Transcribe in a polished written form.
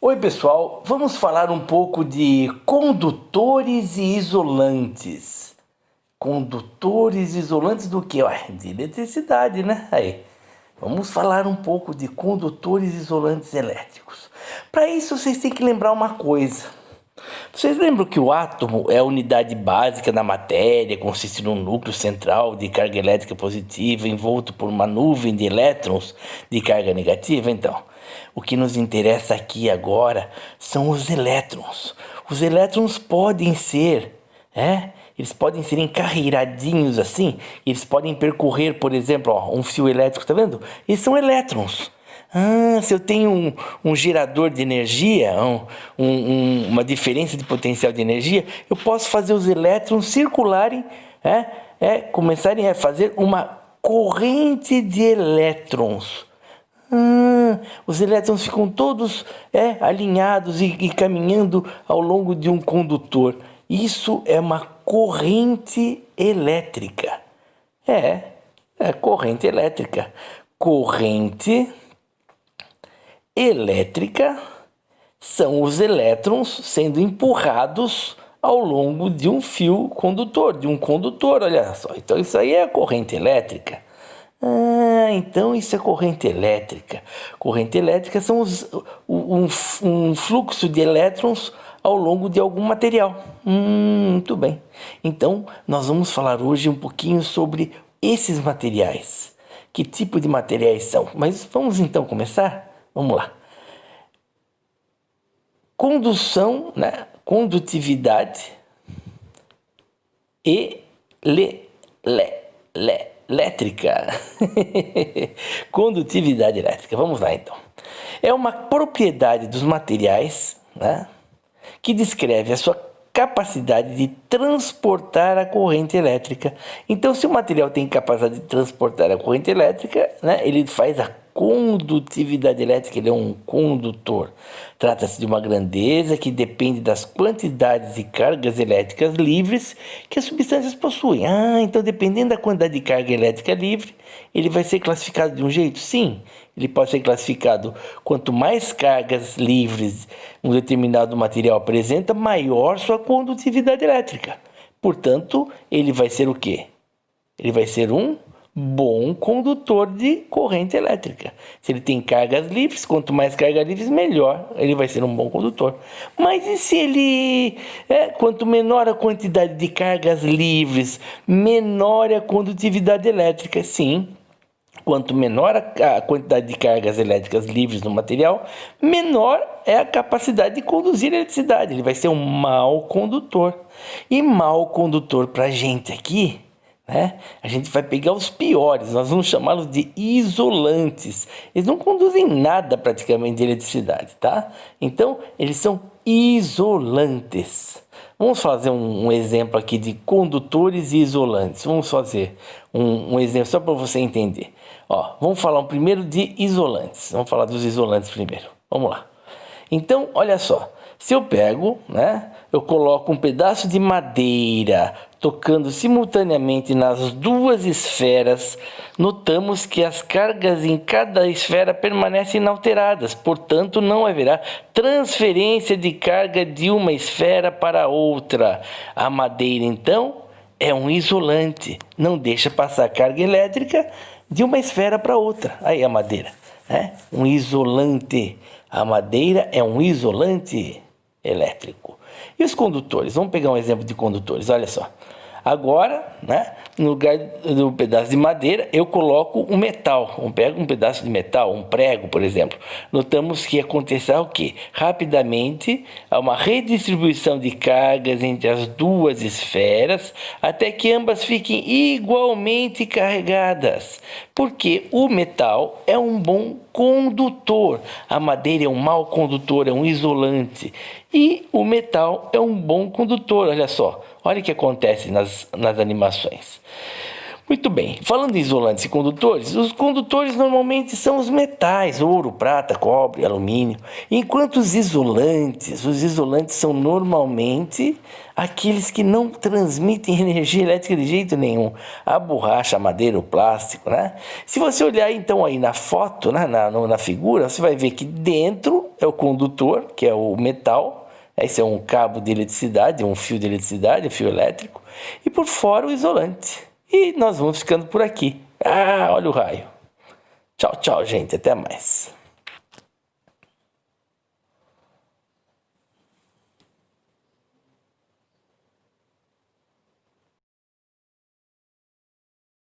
Oi pessoal, vamos falar um pouco de condutores e isolantes. Condutores e isolantes do que? Ué, de eletricidade, né? Aí, vamos falar um pouco de condutores e isolantes elétricos. Para isso vocês têm que lembrar uma coisa. Vocês lembram que o átomo é a unidade básica da matéria, consiste num núcleo central de carga elétrica positiva envolto por uma nuvem de elétrons de carga negativa? Então, o que nos interessa aqui agora são os elétrons. Os elétrons podem ser, eles podem ser encarreiradinhos assim, eles podem percorrer, por exemplo, um fio elétrico, tá vendo? Eles são elétrons. Se eu tenho um gerador de energia, uma diferença de potencial de energia, eu posso fazer os elétrons circularem, começarem a fazer uma corrente de elétrons. Os elétrons ficam todos alinhados e caminhando ao longo de um condutor. Isso é uma corrente elétrica. É corrente elétrica. Corrente elétrica são os elétrons sendo empurrados ao longo de um fio condutor, de um condutor, olha só. Então isso aí é a corrente elétrica. Então isso é corrente elétrica. Corrente elétrica são um fluxo de elétrons ao longo de algum material. Muito bem. Então nós vamos falar hoje um pouquinho sobre esses materiais. Que tipo de materiais são? Mas vamos então começar? Vamos lá. Condução, né? Condutividade elétrica. Condutividade elétrica. Vamos lá então. É uma propriedade dos materiais, né, que descreve a sua capacidade de transportar a corrente elétrica. Então, se o material tem capacidade de transportar a corrente elétrica, né, ele faz a condutividade elétrica, ele é um condutor. Trata-se de uma grandeza que depende das quantidades de cargas elétricas livres que as substâncias possuem. Então dependendo da quantidade de carga elétrica livre, ele vai ser classificado de um jeito? Sim, ele pode ser classificado quanto mais cargas livres um determinado material apresenta, maior sua condutividade elétrica. Portanto, ele vai ser o quê? Ele vai ser um bom condutor de corrente elétrica. Se ele tem cargas livres, quanto mais cargas livres, melhor. Ele vai ser um bom condutor. Mas e se ele... quanto menor a quantidade de cargas livres, menor a condutividade elétrica? Sim. Quanto menor a quantidade de cargas elétricas livres no material, menor é a capacidade de conduzir eletricidade. Ele vai ser um mau condutor. E mau condutor para a gente aqui... A gente vai pegar os piores, nós vamos chamá-los de isolantes. Eles não conduzem nada praticamente de eletricidade, tá? Então, eles são isolantes. Vamos fazer um exemplo aqui de condutores e isolantes. Vamos fazer um exemplo só para você entender. Vamos falar primeiro de isolantes. Vamos falar dos isolantes primeiro. Vamos lá. Então, olha só. Se eu pego, eu coloco um pedaço de madeira tocando simultaneamente nas duas esferas, notamos que as cargas em cada esfera permanecem inalteradas, portanto não haverá transferência de carga de uma esfera para outra. A madeira, então, é um isolante, não deixa passar carga elétrica de uma esfera para outra. Aí a madeira, um isolante. A madeira é um isolante elétrico. E os condutores? Vamos pegar um exemplo de condutores, olha só. Agora, no lugar do pedaço de madeira, eu coloco um metal. Eu pego um pedaço de metal, um prego, por exemplo. Notamos que acontecerá o quê? Rapidamente, há uma redistribuição de cargas entre as duas esferas, até que ambas fiquem igualmente carregadas. Porque o metal é um bom condutor. A madeira é um mau condutor, é um isolante. E o metal é um bom condutor, olha só. Olha o que acontece nas animações. Muito bem, falando em isolantes e condutores, os condutores normalmente são os metais, ouro, prata, cobre, alumínio, enquanto os isolantes são normalmente aqueles que não transmitem energia elétrica de jeito nenhum, a borracha, a madeira, o plástico, Se você olhar então aí na foto, na figura, você vai ver que dentro é o condutor, que é o metal. Esse é um cabo de eletricidade, um fio de eletricidade, um fio elétrico. E por fora o isolante. E nós vamos ficando por aqui. Ah, olha o raio. Tchau, tchau, gente. Até mais.